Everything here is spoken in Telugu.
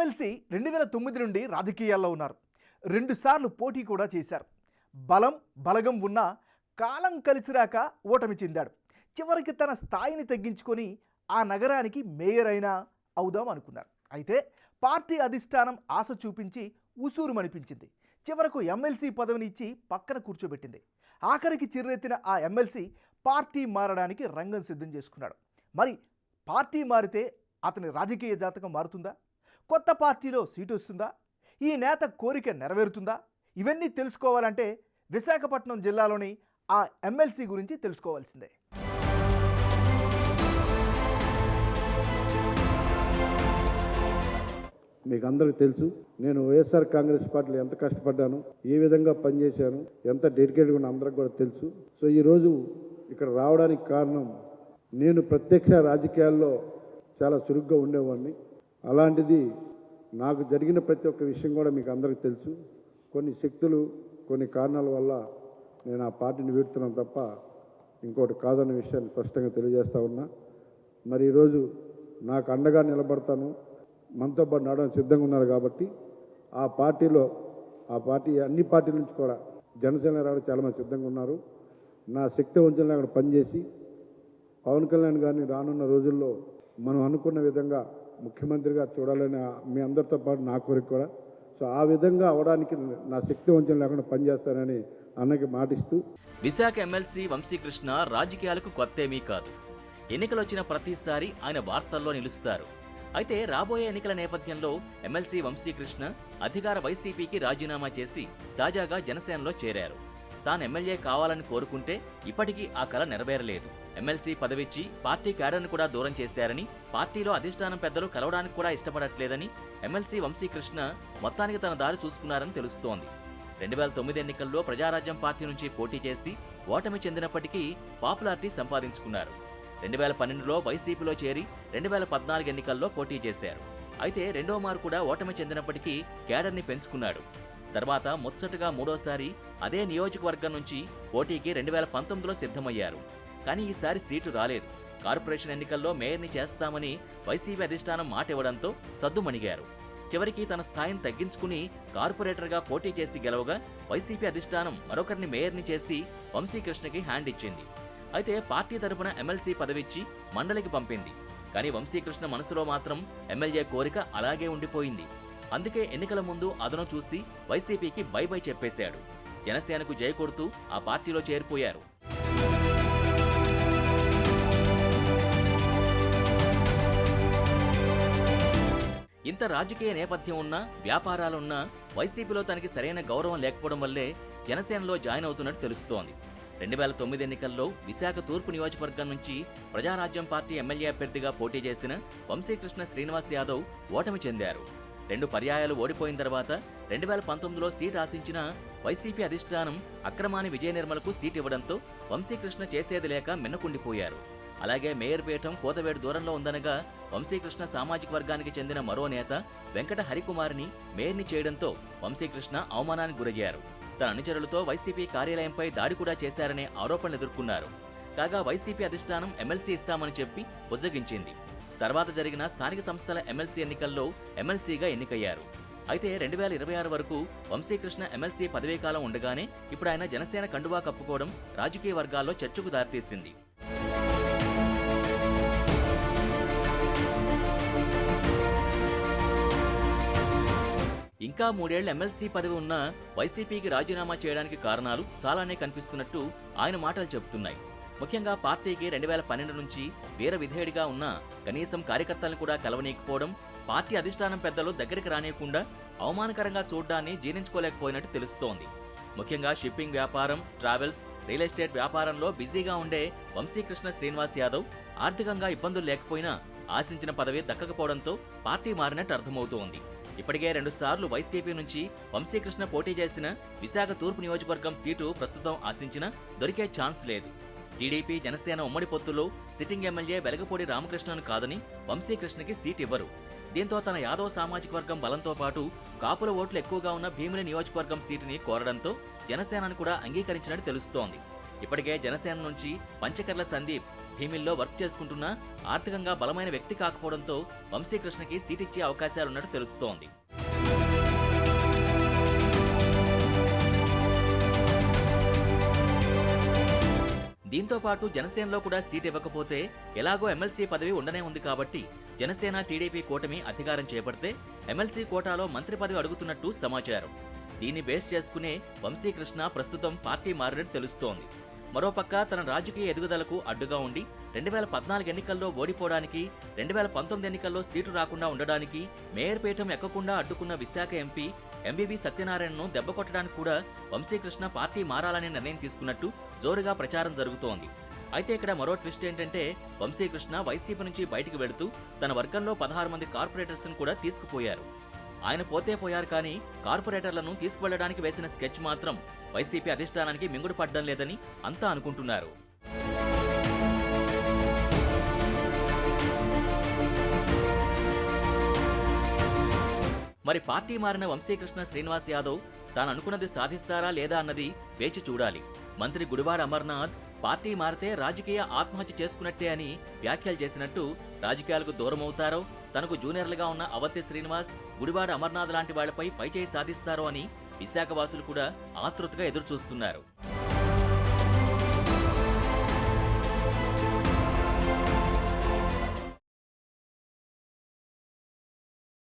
ఎమ్మెల్సీ 2009 నుండి రాజకీయాల్లో ఉన్నారు. 2 సార్లు పోటీ కూడా చేశారు. బలగం ఉన్నా కాలం కలిసిరాక ఓటమి చెందాడు. చివరికి తన స్థాయిని తగ్గించుకొని ఆ నగరానికి మేయర్ అయినా అవుదాం అనుకున్నారు. అయితే పార్టీ అధిష్టానం ఆశ చూపించి ఉసూరుమనిపించింది. చివరకు ఎమ్మెల్సీ పదవిని ఇచ్చి పక్కన కూర్చోబెట్టింది. ఆఖరికి చిర్రెత్తిన ఆ ఎమ్మెల్సీ పార్టీ మారడానికి రంగం సిద్ధం చేసుకున్నాడు. మరి పార్టీ మారితే అతని రాజకీయ జాతకం మారుతుందా? కొత్త పార్టీలో సీటు వస్తుందా? ఈ నేత కోరిక నెరవేరుతుందా? ఇవన్నీ తెలుసుకోవాలంటే విశాఖపట్నం జిల్లాలోని ఆ ఎమ్మెల్సీ గురించి తెలుసుకోవాల్సిందే. మీకు అందరికీ తెలుసు, నేను వైఎస్ఆర్ కాంగ్రెస్ పార్టీలో ఎంత కష్టపడ్డాను, ఏ విధంగా పనిచేశాను, ఎంత డెడికేట్గా ఉన్నా అందరికి కూడా తెలుసు. సో ఈరోజు ఇక్కడ రావడానికి కారణం, నేను ప్రత్యక్ష రాజకీయాల్లో చాలా చురుగ్గా ఉండేవాడిని. అలాంటిది నాకు జరిగిన ప్రతి ఒక్క విషయం కూడా మీకు అందరికీ తెలుసు. కొన్ని శక్తులు, కొన్ని కారణాల వల్ల నేను ఆ పార్టీని వీడుతున్నాను తప్ప ఇంకోటి కాదన్న విషయాన్ని స్పష్టంగా తెలియజేస్తా ఉన్నా. మరి ఈరోజు నాకు అండగా నిలబడతాను, మనతో పాటు నడవడానికి సిద్ధంగా ఉన్నారు కాబట్టి ఆ పార్టీ అన్ని పార్టీల నుంచి కూడా జనసేన రావడం చాలామంది సిద్ధంగా ఉన్నారు. నా శక్తి వంచనలో అక్కడ పనిచేసి పవన్ కళ్యాణ్ గారిని రానున్న రోజుల్లో మనం అనుకున్న విధంగా ముఖ్యమంత్రిగా చూడాలని మీ అందరితో పాటు నా కోరిక కూడా. సో ఆ విధంగా అవడానికి నా శక్తి వంచన లేకుండా పనిచేస్తానని అన్నకి మాటిస్తూ. విశాఖ ఎమ్మెల్సీ వంశీకృష్ణ రాజకీయాలకు కొత్తేమీ కాదు. ఎన్నికలు వచ్చిన ప్రతిసారి ఆయన వార్తల్లో నిలుస్తారు. అయితే రాబోయే ఎన్నికల నేపథ్యంలో ఎమ్మెల్సీ వంశీకృష్ణ అధికార వైసీపీకి రాజీనామా చేసి తాజాగా జనసేనలో చేరారు. తాను ఎమ్మెల్యే కావాలని కోరుకుంటే ఇప్పటికీ ఆ కల నెరవేరలేదు. ఎమ్మెల్సీ పదవిచ్చి పార్టీ క్యాడర్ను కూడా దూరం చేశారని, పార్టీలో అధిష్టానం పెద్దలు కలవడానికి కూడా ఇష్టపడట్లేదని ఎమ్మెల్సీ వంశీకృష్ణ మొత్తానికి తన దారి చూసుకున్నారని తెలుస్తోంది. 2009 ఎన్నికల్లో ప్రజారాజ్యం పార్టీ నుంచి పోటీ చేసి ఓటమి చెందినప్పటికీ పాపులారిటీ సంపాదించుకున్నారు. 2012లో వైసీపీలో చేరి 2014 ఎన్నికల్లో పోటీ చేశారు. అయితే రెండో మారు కూడా ఓటమి చెందినప్పటికీ క్యాడర్ని పెంచుకున్నాడు. తర్వాత ముచ్చటగా మూడోసారి అదే నియోజకవర్గం నుంచి పోటీకి 2019లో సిద్ధమయ్యారు. కానీ ఈసారి సీటు రాలేదు. కార్పొరేషన్ ఎన్నికల్లో మేయర్ని చేస్తామని వైసీపీ అధిష్టానం మాట ఇవ్వడంతో సద్దుమణిగారు. చివరికి తన స్థాయిని తగ్గించుకుని కార్పొరేటర్గా పోటీ చేసి గెలవగా వైసీపీ అధిష్టానం మరొకరిని మేయర్ని చేసి వంశీకృష్ణకి హ్యాండ్ ఇచ్చింది. అయితే పార్టీ తరపున ఎమ్మెల్సీ పదవిచ్చి మండలికి పంపింది. కానీ వంశీకృష్ణ మనసులో మాత్రం ఎమ్మెల్యే కోరిక అలాగే ఉండిపోయింది. అందుకే ఎన్నికల ముందు అదను చూసి వైసీపీకి బై బై చెప్పేశాడు. జనసేనకు జై కొడుతూ ఆ పార్టీలో చేరిపోయారు. ఇంత రాజకీయ నేపథ్యం ఉన్నా, వ్యాపారాలున్నా వైసీపీలో తనకి సరైన గౌరవం లేకపోవడం వల్లే జనసేనలో జాయిన్ అవుతున్నట్టు తెలుస్తోంది. 2009 ఎన్నికల్లో విశాఖ తూర్పు నియోజకవర్గం నుంచి ప్రజారాజ్యం పార్టీ ఎమ్మెల్యే అభ్యర్థిగా పోటీ చేసిన వంశీకృష్ణ శ్రీనివాస్ యాదవ్ ఓటమి చెందారు. 2 పర్యాయాలు ఓడిపోయిన తర్వాత 2019లో సీట్ ఆశించిన వైసీపీ అధిష్టానం అక్రమాని విజయ నిర్మలకు సీట్ ఇవ్వడంతో వంశీకృష్ణ చేసేది లేక మిన్నకుండిపోయారు. అలాగే మేయర్ పీఠం కోతవేడు దూరంలో ఉందనగా వంశీకృష్ణ సామాజిక వర్గానికి చెందిన మరో నేత వెంకట హరికుమార్ని మేయర్ని చేయడంతో వంశీకృష్ణ అవమానానికి గురయ్యారు. తన అనుచరులతో వైసీపీ కార్యాలయంపై దాడి కూడా చేశారనే ఆరోపణలు ఎదుర్కొన్నారు. కాగా వైసీపీ అధిష్టానం ఎమ్మెల్సీ ఇస్తామని చెప్పి బుజ్జగించింది. తర్వాత జరిగిన స్థానిక సంస్థల ఎమ్మెల్సీ ఎన్నికల్లో ఎమ్మెల్సీగా ఎన్నికయ్యారు. అయితే 2026 వరకు వంశీకృష్ణ ఎమ్మెల్సీ పదవీకాలం ఉండగానే ఇప్పుడు ఆయన జనసేన కండువా కప్పుకోవడం రాజకీయ వర్గాల్లో చర్చకు దారితీసింది. ఇంకా 3 ఏళ్ల ఎమ్మెల్సీ పదవి ఉన్న వైసీపీకి రాజీనామా చేయడానికి కారణాలు చాలానే కనిపిస్తున్నట్టు ఆయన మాటలు చెబుతున్నాయి. ముఖ్యంగా పార్టీకి 2012 నుంచి వీర విధేయుడిగా ఉన్న కనీసం కార్యకర్తలను కూడా కలవనీయకపోవడం, పార్టీ అధిష్టానం పెద్దలు దగ్గరికి రానియకుండా అవమానకరంగా చూడ్డాన్ని జీర్ణించుకోలేకపోయినట్టు తెలుస్తోంది. ముఖ్యంగా షిప్పింగ్ వ్యాపారం, ట్రావెల్స్, రియల్ ఎస్టేట్ వ్యాపారంలో బిజీగా ఉండే వంశీకృష్ణ శ్రీనివాస్ యాదవ్ ఆర్థికంగా ఇబ్బందులు లేకపోయినా ఆశించిన పదవి దక్కకపోవడంతో పార్టీ మారినట్టు అర్థమవుతోంది. ఇప్పటికే 2 సార్లు వైసీపీ నుంచి వంశీకృష్ణ పోటీ చేసిన విశాఖ తూర్పు నియోజకవర్గం సీటు ప్రస్తుతం ఆశించినా దొరికే ఛాన్స్ లేదు. టీడీపీ జనసేన ఉమ్మడి పొత్తులో సిట్టింగ్ ఎమ్మెల్యే వెలగపూడి రామకృష్ణను కాదని వంశీకృష్ణకి సీట్ ఇవ్వరు. దీంతో తన యాదవ్ సామాజిక వర్గం బలంతో పాటు కాపుల ఓట్లు ఎక్కువగా ఉన్న భీమిలి నియోజకవర్గం సీటుని కోరడంతో జనసేనను కూడా అంగీకరించినట్టు తెలుస్తోంది. ఇప్పటికే జనసేన నుంచి పంచకర్ల సందీప్ భీమిల్లో వర్క్ చేసుకుంటున్నా ఆర్థికంగా బలమైన వ్యక్తి కాకపోవడంతో వంశీకృష్ణకి సీటిచ్చే అవకాశాలున్నట్టు తెలుస్తోంది. దీంతో పాటు జనసేనలో కూడా సీట్ ఇవ్వకపోతే ఎలాగో ఎమ్మెల్సీ పదవి ఉండనే ఉంది కాబట్టి జనసేన టీడీపీ కూటమి అధికారం చేపడితే ఎమ్మెల్సీ కోటాలో మంత్రి పదవి అడుగుతున్నట్టు సమాచారం. దీన్ని బేస్ చేసుకునే వంశీకృష్ణ ప్రస్తుతం పార్టీ మారినట్టు తెలుస్తోంది. మరోపక్క తన రాజకీయ ఎదుగుదలకు అడ్డుగా ఉండి 2014 ఎన్నికల్లో ఓడిపోవడానికి, 2019 ఎన్నికల్లో సీటు రాకుండా ఉండడానికి, మేయర్ పీఠం ఎక్కకుండా అడ్డుకున్న విశాఖ ఎంపీ ఎంవీవీ సత్యనారాయణను దెబ్బకొట్టడానికి కూడా వంశీకృష్ణ పార్టీ మారాలనే నిర్ణయం తీసుకున్నట్టు జోరుగా ప్రచారం జరుగుతోంది. అయితే ఇక్కడ మరో ట్విస్ట్ ఏంటంటే వంశీకృష్ణ వైసీపీ నుంచి బయటికి వెళుతూ తన వర్గంలో 16 మంది కార్పొరేటర్స్ను కూడా తీసుకుపోయారు. ఆయన పోతే పోయారు కానీ కార్పొరేటర్లను తీసుకువెళ్లడానికి వేసిన స్కెచ్ మాత్రం వైసీపీ అధిష్టానానికి మింగుడు పడ్డం లేదని అంతా అనుకుంటున్నారు. మరి పార్టీ మారిన వంశీకృష్ణ శ్రీనివాస్ యాదవ్ తాను అనుకున్నది సాధిస్తారా లేదా అన్నది వేచి చూడాలి. మంత్రి గుడివాడ అమర్నాథ్ పార్టీ మారితే రాజకీయ ఆత్మహత్య చేసుకున్నట్టే అని వ్యాఖ్యలు చేసినట్టు రాజకీయాలకు దూరమవుతారో, తనకు జూనియర్లుగా ఉన్న అవంతి శ్రీనివాస్, గుడివాడ అమర్నాథ్ లాంటి వాళ్లపై పైచేయి సాధిస్తారో అని విశాఖవాసులు కూడా ఆతృతగా ఎదురుచూస్తున్నారు.